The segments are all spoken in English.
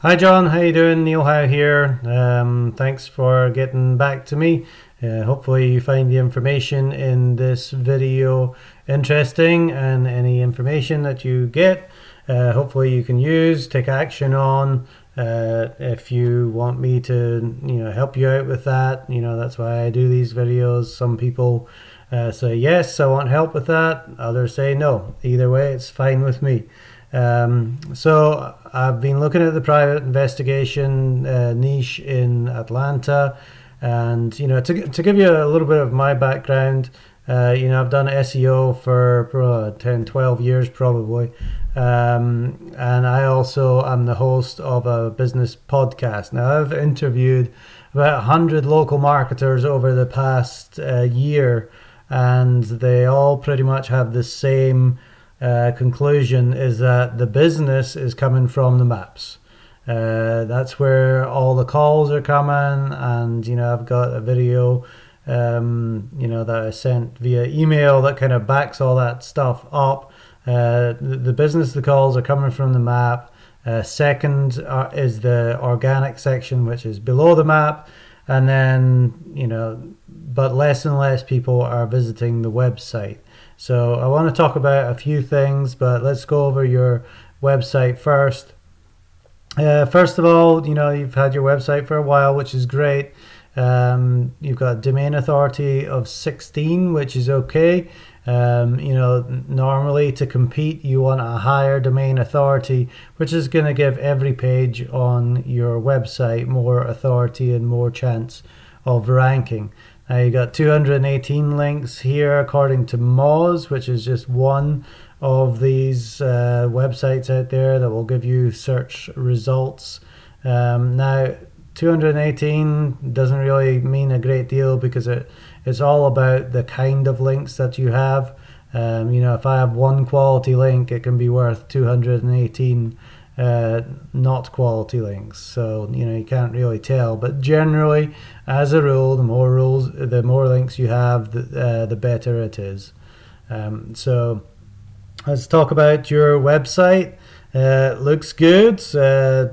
Hi John, how you doing? Neil Howe here. Thanks for getting back to me. Hopefully you find the information in this video interesting, and any information that you get, hopefully you can use, take action on. If you want me to, help you out with that, that's why I do these videos. Some people say yes, I want help with that. Others say no. Either way, it's fine with me. So I've been looking at the private investigation niche in Atlanta, and to give you a little bit of my background, I've done SEO for 10, 12 years probably, and I also am the host of a business podcast. Now I've interviewed about 100 local marketers over the past year, and they all pretty much have the same conclusion, is that the business is coming from the maps. That's where all the calls are coming, and I've got a video that I sent via email that kind of backs all that stuff up. The business, the calls are coming from the map. Second is the organic section, which is below the map, and then but less and less people are visiting the website. So I want to talk about a few things, but let's go over your website first. First of all, you've had your website for a while, which is great. You've got a domain authority of 16, which is okay. Normally to compete, you want a higher domain authority, which is going to give every page on your website more authority and more chance of ranking. Now you got 218 links here according to Moz, which is just one of these websites out there that will give you search results. Now 218 doesn't really mean a great deal, because it's all about the kind of links that you have. If I have one quality link, it can be worth 218 not quality links. So you can't really tell, but generally, as a rule, the more links you have, the better it is. So let's talk about your website. Looks good,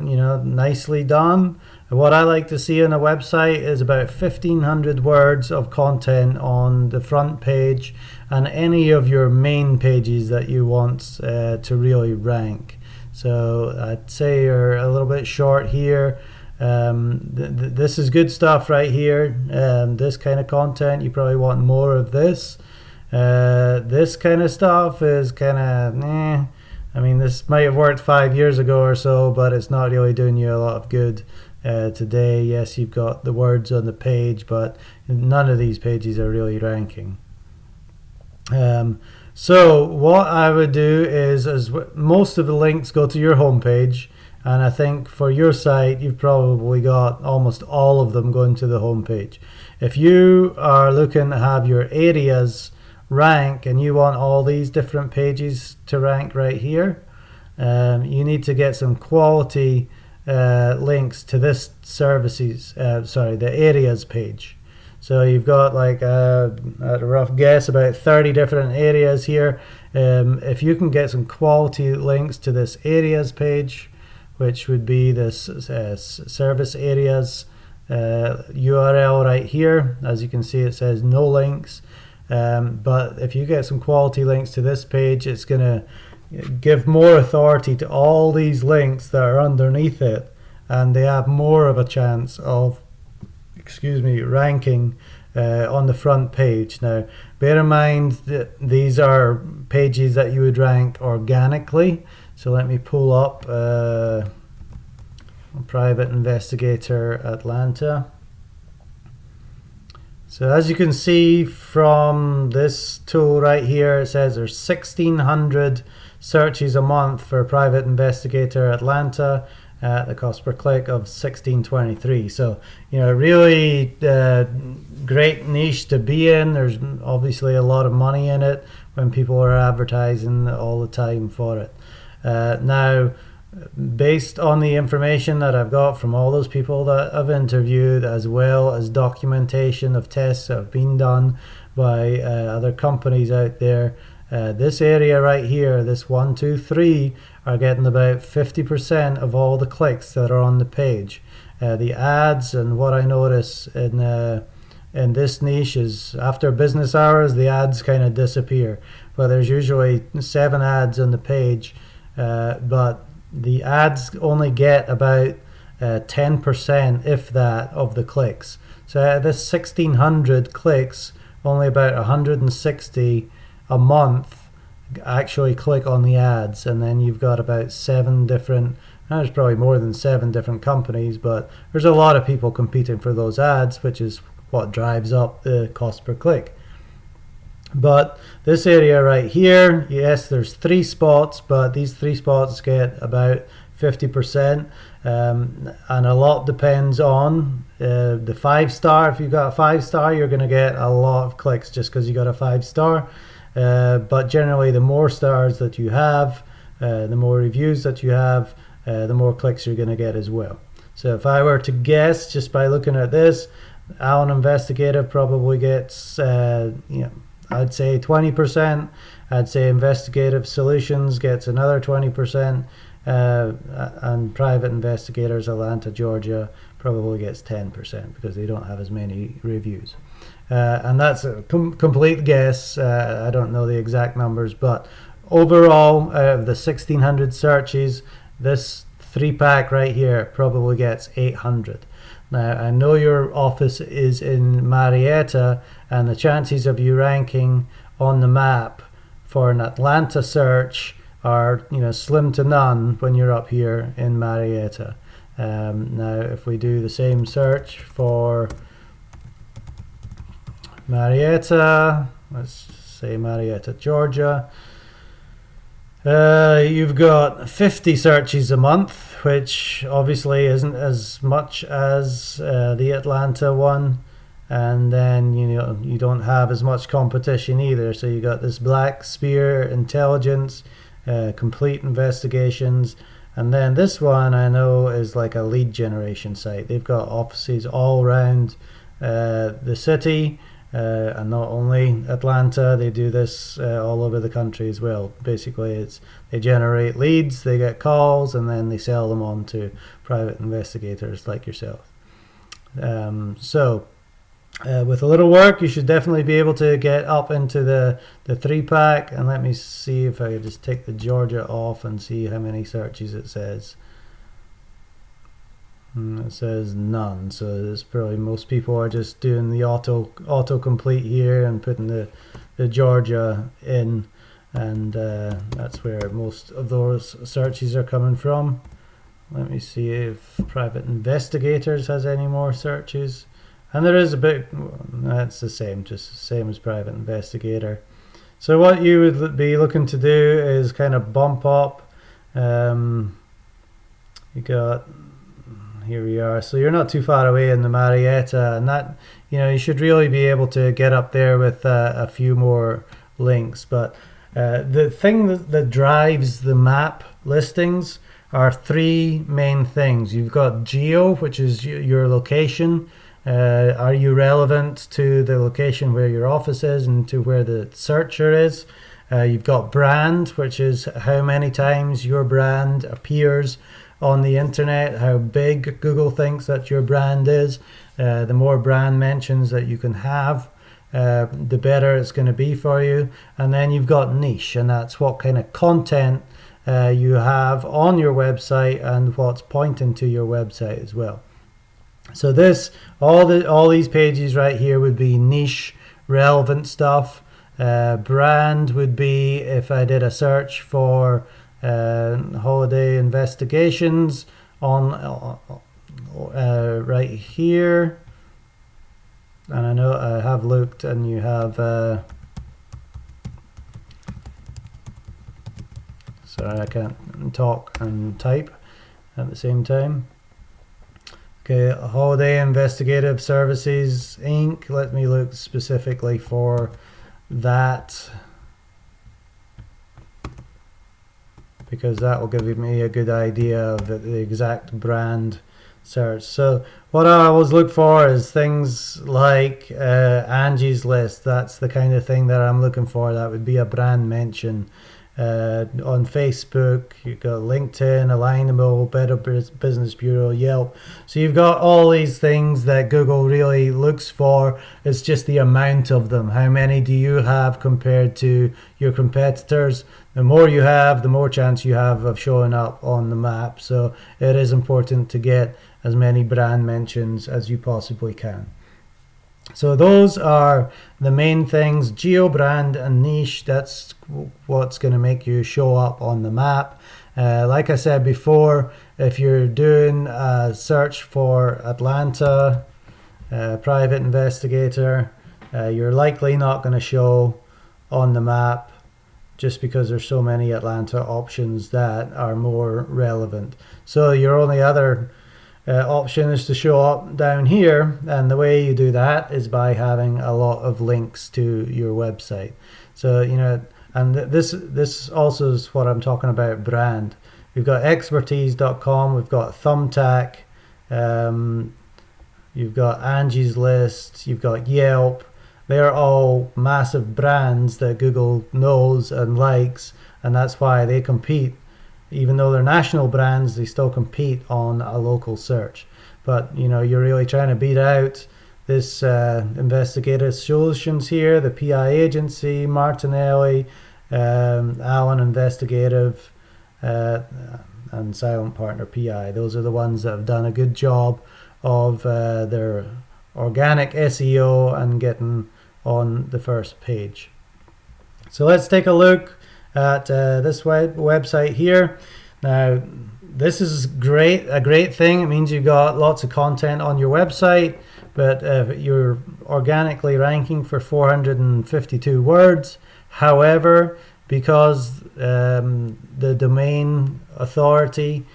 nicely done. What I like to see on a website is about 1,500 words of content on the front page and any of your main pages that you want to really rank. So I'd say you're a little bit short here. This is good stuff right here. This kind of content, you probably want more of this. This kind of stuff is kind of this might have worked 5 years ago or so, but it's not really doing you a lot of good today. Yes, you've got the words on the page, but none of these pages are really ranking. So what I would do is, as most of the links go to your homepage, and I think for your site you've probably got almost all of them going to the homepage. If you are looking to have your areas rank and you want all these different pages to rank right here, you need to get some quality links to this the areas page. So you've got, like, at a rough guess, about 30 different areas here. If you can get some quality links to this areas page, which would be this service areas URL right here, as you can see it says no links. But if you get some quality links to this page, it's going to give more authority to all these links that are underneath it, and they have more of a chance of ranking on the front page. Now bear in mind that these are pages that you would rank organically. So let me pull up Private Investigator Atlanta. So as you can see from this tool right here, it says there's 1,600 searches a month for Private Investigator Atlanta at the cost per click of $16.23. So really great niche to be in. There's obviously a lot of money in it when people are advertising all the time for it. Now, based on the information that I've got from all those people that I've interviewed, as well as documentation of tests that have been done by other companies out there, This area right here, this 1, 2, 3, are getting about 50% of all the clicks that are on the page. The ads, and what I notice in this niche is after business hours, the ads kind of disappear. But there's usually 7 ads on the page, but the ads only get about 10%, if that, of the clicks. So this 1,600 clicks, only about 160 a month actually click on the ads, and then you've got about 7 different, there's probably more than 7 different companies, but there's a lot of people competing for those ads, which is what drives up the cost per click. But this area right here, yes, there's 3 spots, but these 3 spots get about 50%, and a lot depends on the 5-star. If you've got a 5-star, you're going to get a lot of clicks just because you got a 5-star. But generally, the more stars that you have, the more reviews that you have, the more clicks you're going to get as well. So if I were to guess, just by looking at this, Allen Investigative probably gets, I'd say 20%. I'd say Investigative Solutions gets another 20%, and Private Investigators Atlanta, Georgia probably gets 10% because they don't have as many reviews. And that's a complete guess. I don't know the exact numbers, but overall, out of the 1,600 searches, this 3-pack right here probably gets 800. Now, I know your office is in Marietta, and the chances of you ranking on the map for an Atlanta search are, slim to none when you're up here in Marietta. Now, if we do the same search for Marietta, let's say Marietta, Georgia, you've got 50 searches a month, which obviously isn't as much as the Atlanta one, and then you don't have as much competition either. So you got this Black Spear Intelligence, Complete Investigations, and then this one I know is like a lead generation site. They've got offices all around the city, and not only Atlanta. They do this all over the country as well. Basically, they generate leads, they get calls, and then they sell them on to private investigators like yourself. With a little work, you should definitely be able to get up into the 3-pack. And let me see if I could just take the Georgia off and see how many searches it says. It says none, so it's probably most people are just doing the autocomplete here and putting the Georgia in, and that's where most of those searches are coming from. Let me see if Private Investigators has any more searches, and there is a bit. That's the same, just the same as Private Investigator. So what you would be looking to do is kind of bump up. You got, here we are, so you're not too far away in the Marietta, and that, you should really be able to get up there with a few more links. But the thing that drives the map listings are 3 main things. You've got geo, which is your location. Are you relevant to the location where your office is and to where the searcher is? You've got brand, which is how many times your brand appears on the internet, how big Google thinks that your brand is. The more brand mentions that you can have, the better it's going to be for you. And then you've got niche, and that's what kind of content you have on your website and what's pointing to your website as well. So all these pages right here would be niche relevant stuff. Brand would be if I did a search for Holliday Investigations on right here, and I know I have looked, and you have sorry, I can't talk and type at the same time. Okay, Holliday Investigative Services Inc. Let me look specifically for that, because that will give me a good idea of the exact brand search. So what I always look for is things like Angie's List. That's the kind of thing that I'm looking for. That would be a brand mention. On Facebook, you've got LinkedIn, Alignable, Better Business Bureau, Yelp. So you've got all these things that Google really looks for. It's just the amount of them. How many do you have compared to your competitors? The more you have, the more chance you have of showing up on the map. So it is important to get as many brand mentions as you possibly can. So those are the main things: geo, brand, and niche. That's what's going to make you show up on the map. Like I said before, if you're doing a search for Atlanta, private investigator, you're likely not going to show on the map just because there's so many Atlanta options that are more relevant. So your only other option is to show up down here, and the way you do that is by having a lot of links to your website. So and this also is what I'm talking about, brand. We've got expertise.com, we've got Thumbtack, you've got Angie's List, you've got Yelp. They're all massive brands that Google knows and likes, and that's why they compete. Even though they're national brands, they still compete on a local search. But you're really trying to beat out this Investigative Solutions here, the PI Agency, Martinelli, Allen Investigative, and Silent Partner PI. Those are the ones that have done a good job of their organic SEO and getting on the first page. So let's take a look at this website here. Now this is a great thing. It means you've got lots of content on your website, but you're organically ranking for 452 words. However, because the domain authority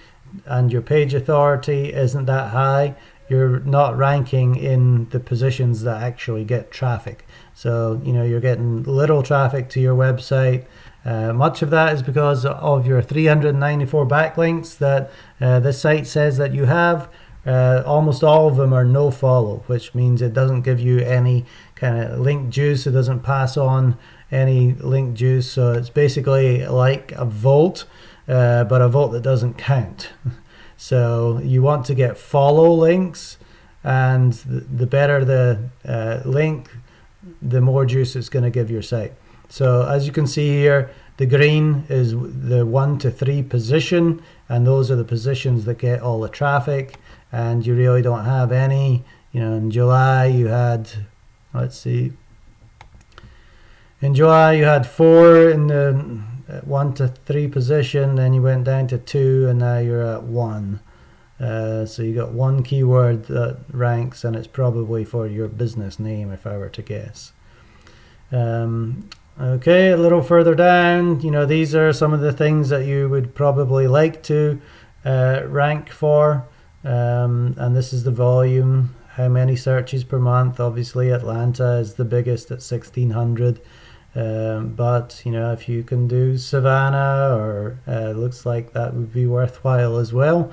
and your page authority isn't that high, you're not ranking in the positions that actually get traffic. So you're getting little traffic to your website. Much of that is because of your 394 backlinks that this site says that you have. Almost all of them are no follow, which means it doesn't give you any kind of link juice. It doesn't pass on any link juice. So it's basically like a vote, but a vote that doesn't count. So you want to get follow links, and the better the link, the more juice it's going to give your site. So as you can see here, the green is the 1 to 3 position, and those are the positions that get all the traffic, and you really don't have any. In July you had, let's see, in July you had 4 in the 1 to 3 position, then you went down to 2, and now you're at 1. So you got one keyword that ranks, and it's probably for your business name, if I were to guess. Okay, a little further down, these are some of the things that you would probably like to rank for, and this is the volume, how many searches per month. Obviously Atlanta is the biggest at 1,600, but if you can do Savannah, or looks like that would be worthwhile as well.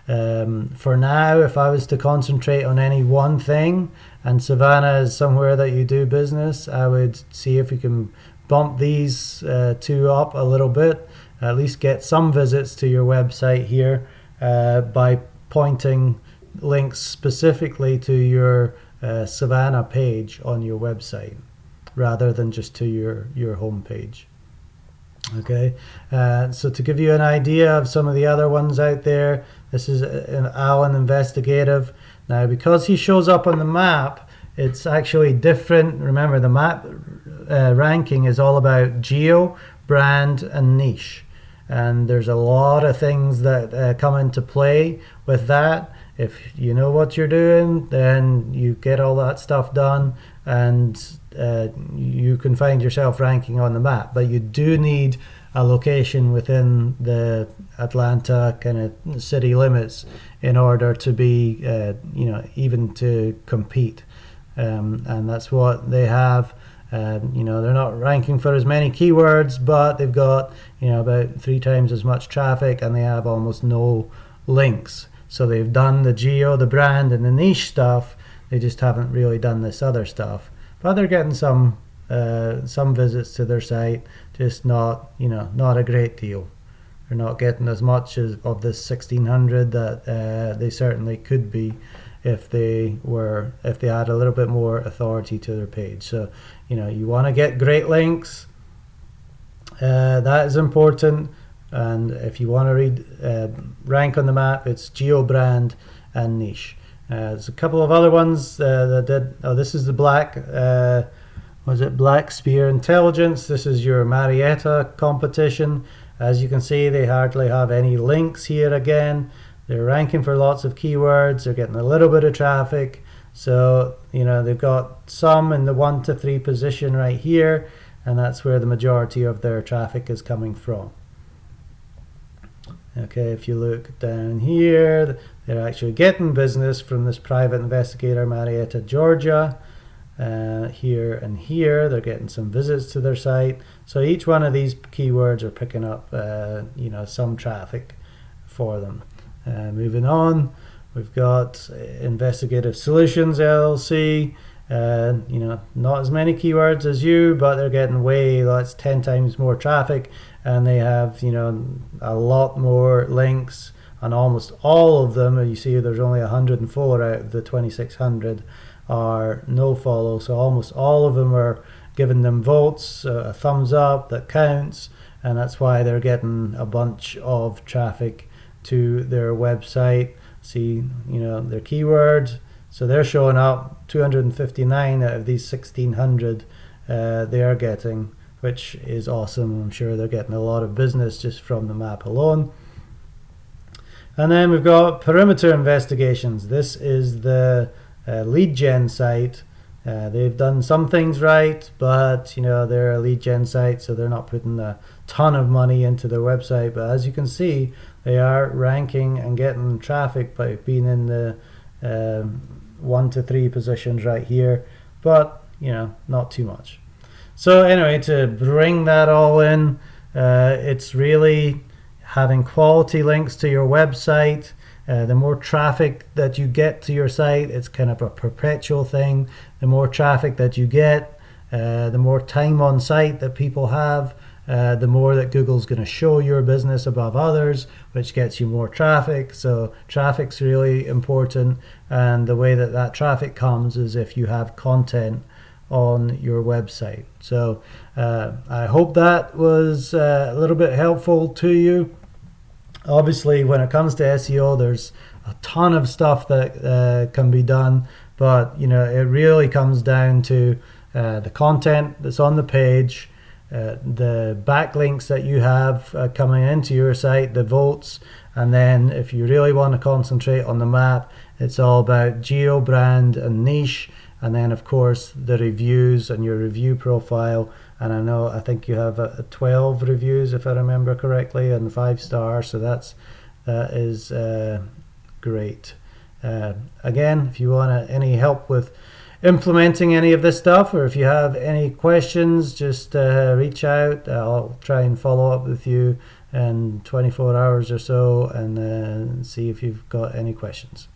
For now, if I was to concentrate on any one thing, and Savannah is somewhere that you do business, I would see if we can bump these two up a little bit, at least get some visits to your website here by pointing links specifically to your Savannah page on your website rather than just to your home page. Okay, so to give you an idea of some of the other ones out there, this is an Allen Investigative. Now, because he shows up on the map, it's actually different. Remember, the map ranking is all about geo, brand, and niche. And there's a lot of things that come into play with that. If you know what you're doing, then you get all that stuff done, and you can find yourself ranking on the map. But you do need a location within the Atlanta kind of city limits in order to be, even to compete. And that's what they have. They're not ranking for as many keywords, but they've got about 3 times as much traffic, and they have almost no links. So they've done the geo, the brand, and the niche stuff. They just haven't really done this other stuff. But they're getting some visits to their site, just not, not a great deal. They're not getting as much of this 1,600 that they certainly could be if they had a little bit more authority to their page. So, you want to get great links. That is important. And if you want to rank on the map, it's geo, brand, and niche. There's a couple of other ones that did. Oh, this is the black. Was it Black Spear Intelligence? This is your Marietta competition. As you can see, they hardly have any links here again. They're ranking for lots of keywords. They're getting a little bit of traffic. So, they've got some in the 1 to 3 position right here, and that's where the majority of their traffic is coming from. Okay, if you look down here, they're actually getting business from this private investigator, Marietta, Georgia. Here and here, they're getting some visits to their site. So each one of these keywords are picking up, some traffic for them. Moving on, we've got Investigative Solutions LLC. Not as many keywords as you, but they're getting that's 10 times more traffic, and they have a lot more links, and almost all of them, you see there's only 104 out of the 2,600 are no follow, so almost all of them are giving them votes, a thumbs up that counts, and that's why they're getting a bunch of traffic to their website. See, their keywords, so they're showing up 259 out of these 1,600 they are getting, which is awesome. I'm sure they're getting a lot of business just from the map alone. And then we've got Perimeter Investigations. This is the lead gen site. They've done some things right, but they're a lead gen site, so they're not putting a ton of money into their website. But as you can see, they are ranking and getting traffic by being in the 1 to 3 positions right here, but not too much. So anyway, to bring that all in, it's really having quality links to your website. The more traffic that you get to your site, it's kind of a perpetual thing. The more traffic that you get, the more time on site that people have, the more that Google's going to show your business above others, which gets you more traffic. So traffic's really important, and the way that traffic comes is if you have content on your website. So I hope that was a little bit helpful to you. Obviously, when it comes to SEO, there's a ton of stuff that can be done, but it really comes down to the content that's on the page, the backlinks that you have coming into your site, the votes, and then if you really want to concentrate on the map, it's all about geo, brand, and niche, and then of course the reviews and your review profile. And I think you have 12 reviews if I remember correctly, and 5 stars, so that is great. Again, if you want any help with implementing any of this stuff, or if you have any questions, just reach out. I'll try and follow up with you in 24 hours or so and see if you've got any questions.